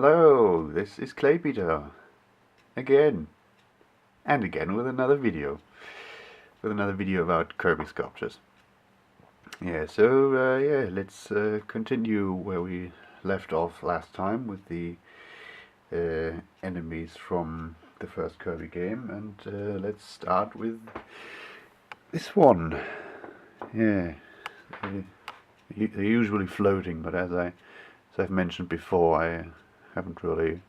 Hello, this is ClayPita again and again with another video. About Kirby sculptures. Let's continue where we left off last time with the enemies from the first Kirby game, and let's start with this one. Yeah, they're usually floating, but as I've mentioned before, I haven't really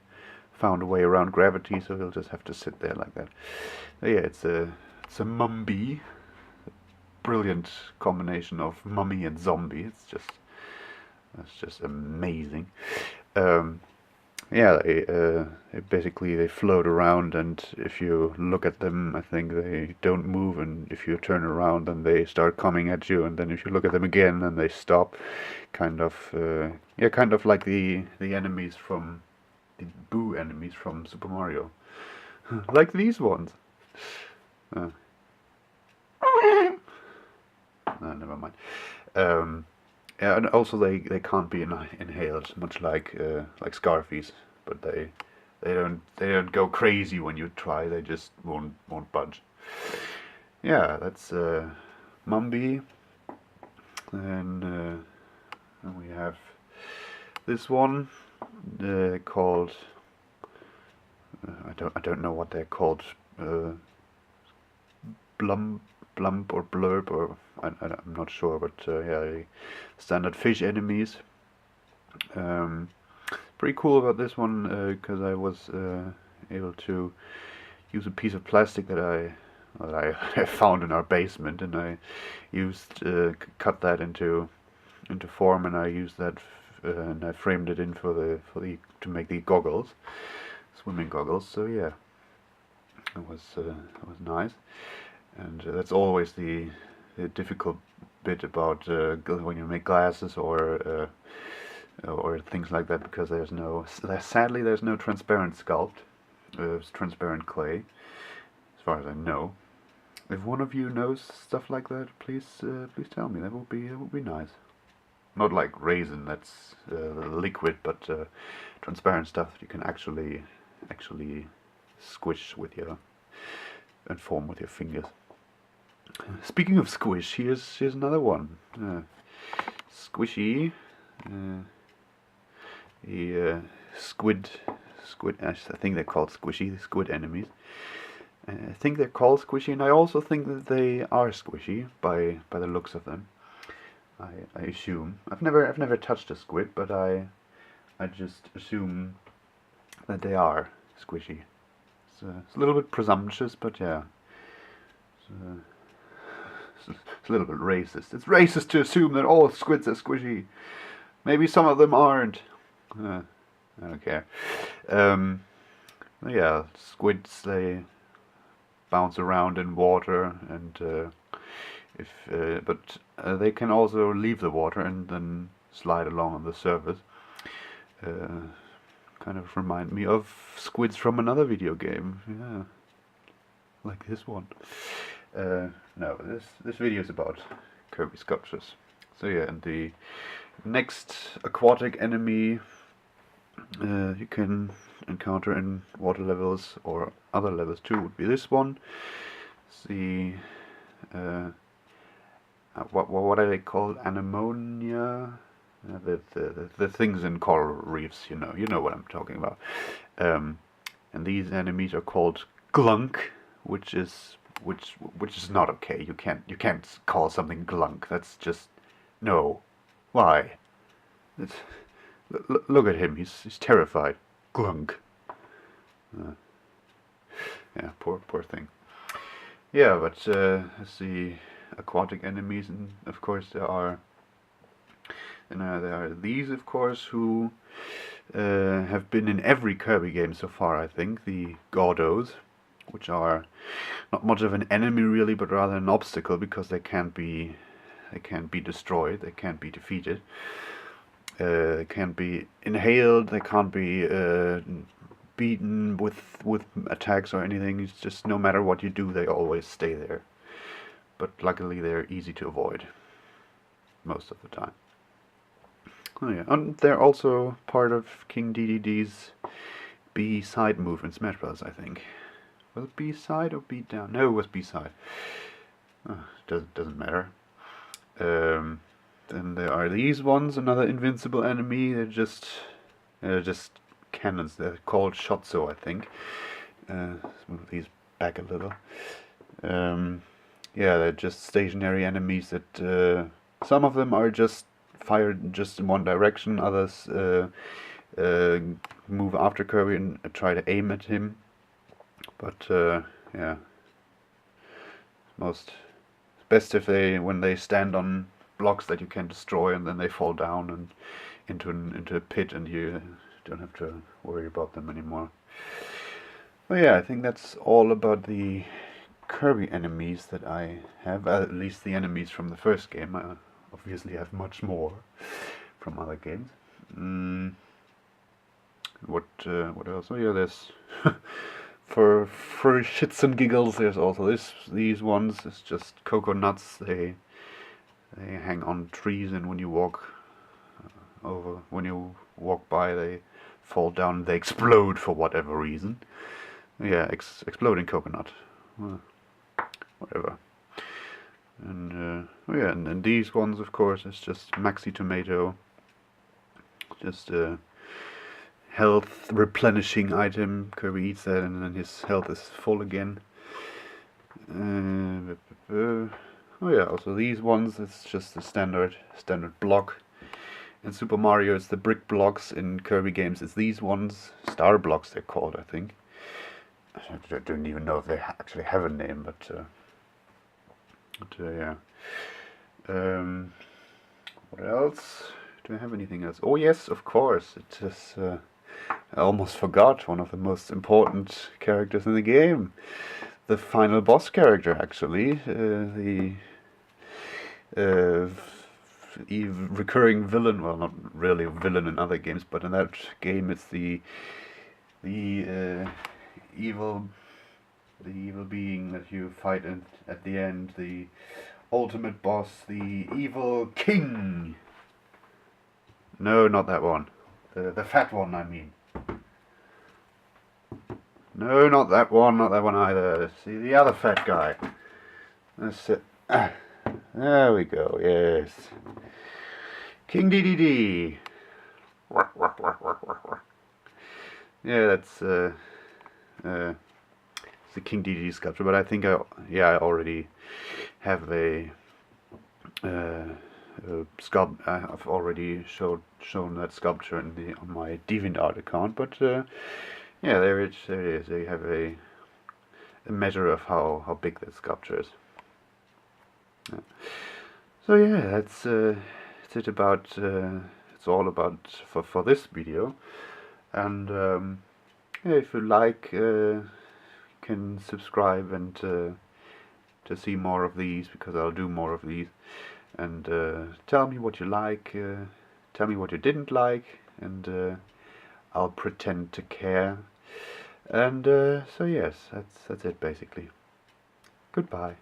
found a way around gravity, so he'll just have to sit there like that. Yeah, it's a mumby. Brilliant combination of mummy and zombie. That's just amazing. They basically float around, and if you look at them, I think they don't move, and if you turn around, then they start coming at you, and then if you look at them again, then they stop. Kind of like the enemies from the Boo enemies from Super Mario, like these ones. Never mind. Yeah, and also they can't be inhaled, much like Scarfies, but they don't go crazy when you try. They just won't budge. Yeah, that's Mumby, and we have this one called I don't know what they're called, Blump or Blurb, or I'm not sure, but yeah, standard fish enemies. Pretty cool about this one because I was able to use a piece of plastic that I found in our basement, and I used cut that into form, and I used that and I framed it in for the to make the goggles, swimming goggles. So yeah, it was nice. And that's always the difficult bit about when you make glasses or things like that, because sadly there's no transparent sculpt, transparent clay, as far as I know. If one of you knows stuff like that, please tell me. That would be nice. Not like resin, that's liquid, but transparent stuff that you can actually squish with and form with your fingers. Speaking of squish, here's another one. Squishy. The squid. I think they're called squishy. The squid enemies. I think they're called squishy, and I also think that they are squishy by the looks of them. I assume. I've never touched a squid, but I just assume that they are squishy. It's a little bit presumptuous, but yeah. It's a little bit racist. It's racist to assume that all squids are squishy. Maybe some of them aren't. I don't care. Yeah, squids, they bounce around in water, and but they can also leave the water and then slide along on the surface. Kind of remind me of squids from another video game. Yeah, like this one. No, this video is about Kirby sculptures. So yeah, and the next aquatic enemy you can encounter in water levels or other levels too would be this one. It's the what are they called? Anemonia. The things in coral reefs. You know what I'm talking about. And these enemies are called glunk, which is not okay. You can't call something glunk. That's just no. Why? Look at him. He's terrified. Glunk. Yeah, poor thing. Yeah, but let's see, aquatic enemies, and of course there are these, of course, who have been in every Kirby game so far. I think the Gordos, which are not much of an enemy really, but rather an obstacle, because they can't be destroyed, they can't be defeated, they can't be inhaled, they can't be beaten with attacks or anything. It's just no matter what you do, they always stay there. But luckily they're easy to avoid most of the time. Oh yeah, and they're also part of King DDD's B-side move in Smash Bros. I think. Was it B-side or B-down? No, it was B-side. Doesn't matter. Then there are these ones, another invincible enemy. They're just cannons. They're called Shotzo, I think. Let's move these back a little. Yeah, they're just stationary enemies that some of them are just fired just in one direction. Others move after Kirby and try to aim at him. But yeah, it's best if when they stand on blocks that you can destroy, and then they fall down and into a pit, and you don't have to worry about them anymore. Well, yeah, I think that's all about the Kirby enemies that I have. At least the enemies from the first game. I obviously have much more from other games. What else? Oh yeah, there's for shits and giggles. There's also these ones. It's just coconuts. They hang on trees, and when you walk by, they fall down and they explode for whatever reason. Yeah, exploding coconut. Well, whatever. And oh yeah, and these ones, of course, is just Maxi Tomato. Just a health replenishing item. Kirby eats that, and then his health is full again. Oh yeah, also these ones, it's just the standard block. In Super Mario, it's the brick blocks. In Kirby games, it's these ones, star blocks they're called, I think. I don't even know if they actually have a name, but yeah. What else? Do I have anything else? Oh yes, of course. It is. I almost forgot one of the most important characters in the game. The final boss character, actually. The recurring villain. Well, not really a villain in other games, but in that game, it's the evil being that you fight at the end. The ultimate boss, the evil king. No, not that one. The fat one, I mean. No, not that one. Not that one either. See, the other fat guy. That's it. There we go. Yes. King DDD. Yeah, that's it's the King DDD sculpture. But I think I already have a I've already shown that sculpture on my DeviantArt account. But yeah, there it is. They have a measure of how big that sculpture is. Yeah. So yeah, that's it about. It's all about for this video. And yeah, if you like, can subscribe and to see more of these, because I'll do more of these. And tell me what you like, tell me what you didn't like, and I'll pretend to care. And so yes, that's it basically. Goodbye.